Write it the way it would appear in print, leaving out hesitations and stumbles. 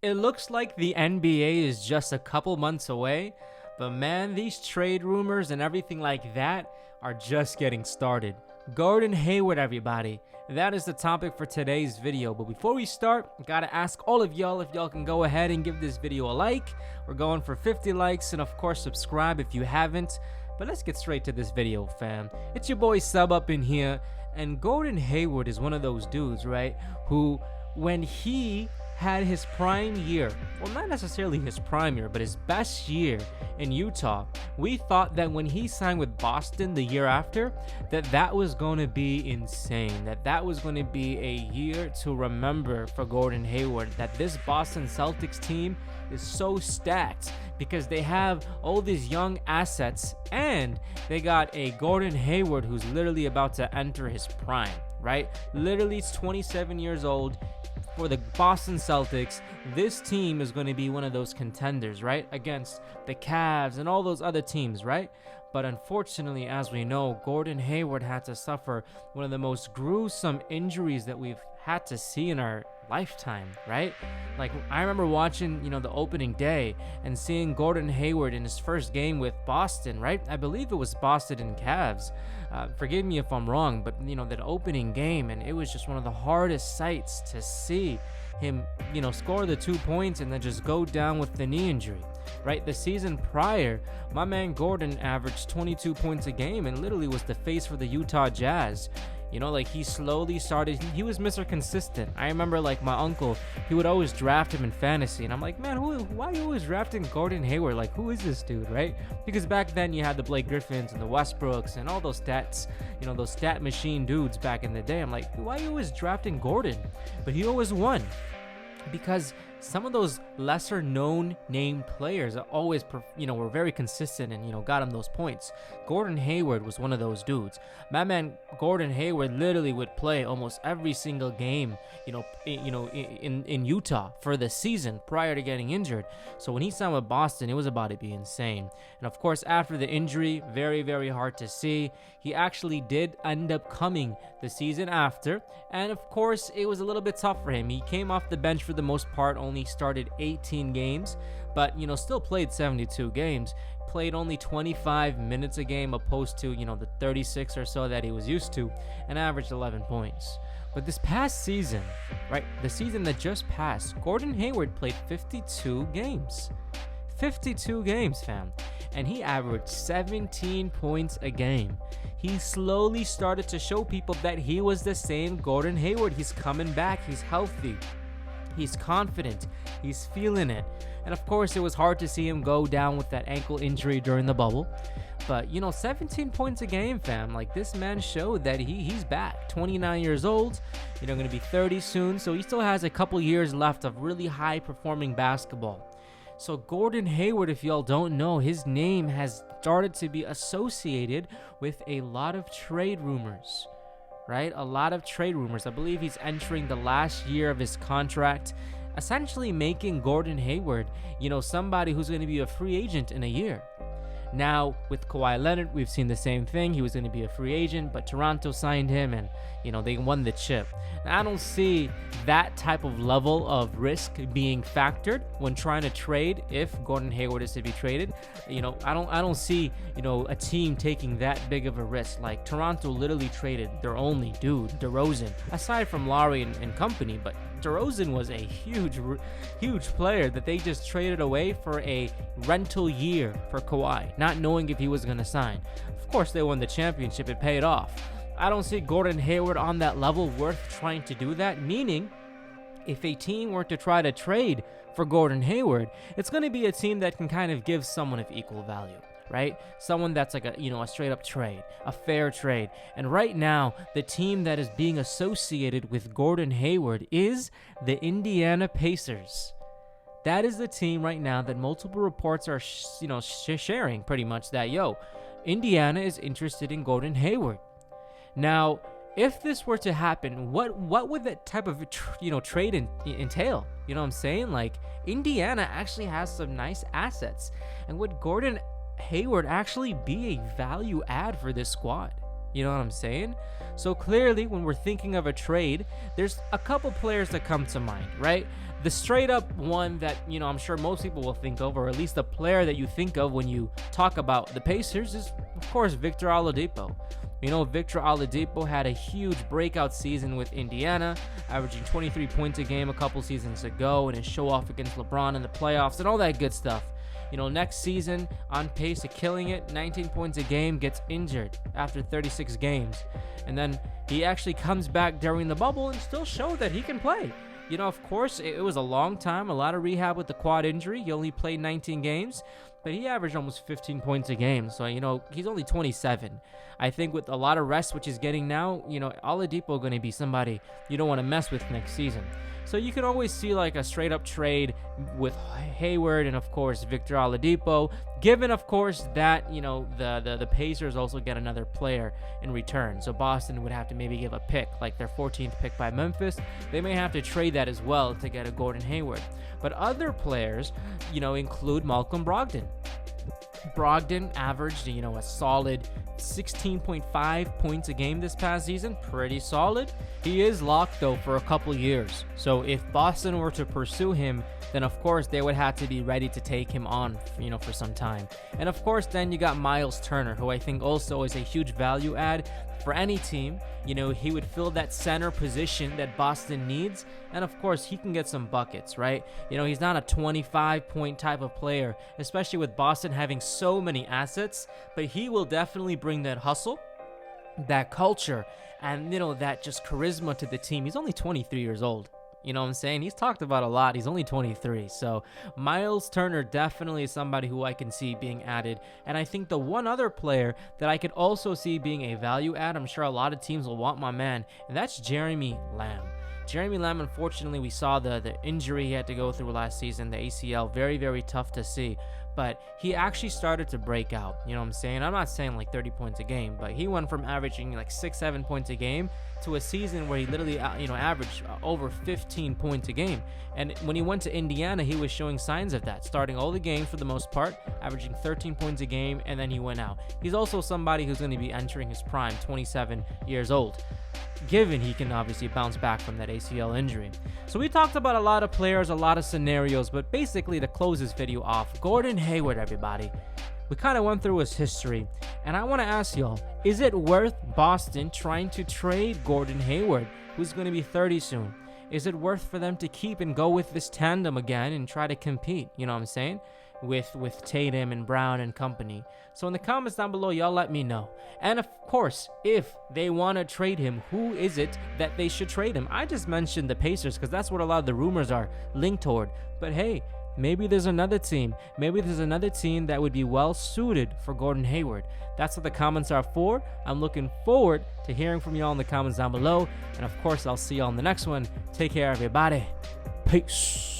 It looks like the NBA is just a couple months away, but man, these trade rumors and everything like that are just getting started. Gordon Hayward, everybody. That is the topic for today's video. But before we start, I gotta ask all of y'all if y'all can go ahead and give this video a like. We're going for 50 likes, and of course subscribe if you haven't. But let's get straight to this video, fam. It's your boy Sub up in here, and Gordon Hayward is one of those dudes, right, who when he had his prime year, well, not necessarily his prime year, but his best year in Utah, we thought that when he signed with Boston the year after, that was going to be insane, that was going to be a year to remember for Gordon Hayward, that this Boston Celtics team is so stacked because they have all these young assets and they got a Gordon Hayward who's literally about to enter his prime, right? Literally, he's 27 years old. For the Boston Celtics, this team is going to be one of those contenders, right? Against the Cavs and all those other teams, right? But unfortunately, as we know, Gordon Hayward had to suffer one of the most gruesome injuries that we've had to see in our lifetime, right? Like, I remember watching, the opening day and seeing Gordon Hayward in his first game with Boston, right? I believe it was Boston and Cavs. Forgive me if I'm wrong, but, that opening game, and it was just one of the hardest sights to see him, score the 2 points and then just go down with the knee injury, right? The season prior, my man Gordon averaged 22 points a game and literally was the face for the Utah Jazz. He slowly started, he was Mr. Consistent. I remember, my uncle, he would always draft him in fantasy, and I'm like, man, why are you always drafting Gordon Hayward? Like, who is this dude, right? Because back then you had the Blake Griffins and the Westbrooks and all those stats, those stat machine dudes back in the day. I'm like, why are you always drafting Gordon? But he always won. Because some of those lesser known name players are always, were very consistent and, got him those points. Gordon Hayward was one of those dudes. My man Gordon Hayward literally would play almost every single game, in Utah for the season prior to getting injured. So when he signed with Boston, it was about to be insane. And of course, after the injury, very, very hard to see. He actually did end up coming the season after. And of course, it was a little bit tough for him. He came off the bench for the most part, only started 18 games, but, still played 72 games. Played only 25 minutes a game opposed to, the 36 or so that he was used to, and averaged 11 points. But this past season, right, the season that just passed, Gordon Hayward played 52 games. 52 games, fam. And he averaged 17 points a game. He slowly started to show people that he was the same Gordon Hayward. He's coming back. He's healthy. He's confident. He's feeling it. And of course, it was hard to see him go down with that ankle injury during the bubble. But, 17 points a game, fam. Like, this man showed that he's back. 29 years old, going to be 30 soon. So he still has a couple years left of really high-performing basketball. So Gordon Hayward, if y'all don't know, his name has started to be associated with a lot of trade rumors. Right? A lot of trade rumors. I believe he's entering the last year of his contract, essentially making Gordon Hayward, somebody who's going to be a free agent in a year. Now, with Kawhi Leonard, we've seen the same thing. He was going to be a free agent, but Toronto signed him and, they won the chip. Now, I don't see that type of level of risk being factored when trying to trade if Gordon Hayward is to be traded. I don't see, a team taking that big of a risk. Like, Toronto literally traded their only dude, DeRozan, aside from Lowry and company, but DeRozan was a huge player that they just traded away for a rental year for Kawhi, not knowing if he was going to sign. Of course, they won the championship. It paid off. I don't see Gordon Hayward on that level worth trying to do that, meaning if a team were to try to trade for Gordon Hayward, it's going to be a team that can kind of give someone of equal value. Right? Someone that's like a straight up trade, a fair trade. And right now, the team that is being associated with Gordon Hayward is the Indiana Pacers. That is the team right now that multiple reports are, sharing pretty much that, Indiana is interested in Gordon Hayward. Now, if this were to happen, what would that type of, trade entail? You know what I'm saying? Like, Indiana actually has some nice assets. And would Gordon Hayward actually be a value add for this squad? You know what I'm saying? So clearly, when we're thinking of a trade, there's a couple players that come to mind, right? The straight up one that, I'm sure most people will think of, or at least the player that you think of when you talk about the Pacers, is, of course, Victor Oladipo. Victor Oladipo had a huge breakout season with Indiana, averaging 23 points a game a couple seasons ago, and his show off against LeBron in the playoffs and all that good stuff. Next season, on pace to killing it, 19 points a game, gets injured after 36 games. And then he actually comes back during the bubble and still showed that he can play. Of course, it was a long time, a lot of rehab with the quad injury. He only played 19 games, but he averaged almost 15 points a game. So, he's only 27. I think with a lot of rest, which he's getting now, Oladipo going to be somebody you don't want to mess with next season. So you can always see like a straight up trade with Hayward and of course Victor Oladipo, given of course that the Pacers also get another player in return. So Boston would have to maybe give a pick, like their 14th pick by Memphis. They may have to trade that as well to get a Gordon Hayward. But other players, include Malcolm Brogdon. Brogdon averaged, a solid 16.5 points a game this past season. Pretty solid. He is locked, though, for a couple years. So if Boston were to pursue him, then of course they would have to be ready to take him on, for some time. And of course, then you got Miles Turner, who I think also is a huge value add for any team. He would fill that center position that Boston needs. And of course, he can get some buckets, right? He's not a 25-point type of player, especially with Boston having so many assets. But he will definitely bring that hustle, that culture, and, that just charisma to the team. He's only 23 years old. You know what I'm saying? He's talked about a lot. He's only 23. So Miles Turner definitely is somebody who I can see being added. And I think the one other player that I could also see being a value add, I'm sure a lot of teams will want my man, and that's Jeremy Lamb. Jeremy Lamb, unfortunately, we saw the injury he had to go through last season, the ACL. Very, very tough to see. But he actually started to break out. You know what I'm saying? I'm not saying like 30 points a game, but he went from averaging like 6-7 points a game to a season where he literally, averaged over 15 points a game. And when he went to Indiana, he was showing signs of that, starting all the games for the most part, averaging 13 points a game, and then he went out. He's also somebody who's going to be entering his prime, 27 years old, given he can obviously bounce back from that ACL injury. So we talked about a lot of players, a lot of scenarios, but basically to close this video off, Gordon Hayward, everybody. We kind of went through his history, and I want to ask y'all, is it worth Boston trying to trade Gordon Hayward, who's going to be 30 soon? Is it worth for them to keep and go with this tandem again and try to compete, you know what I'm saying, with Tatum and Brown and company? So in the comments down below, y'all let me know. And of course, if they want to trade him, who is it that they should trade him? I just mentioned the Pacers because that's what a lot of the rumors are linked toward. But hey, maybe there's another team. Maybe there's another team that would be well suited for Gordon Hayward. That's what the comments are for. I'm looking forward to hearing from y'all in the comments down below. And of course, I'll see y'all in the next one. Take care, everybody. Peace.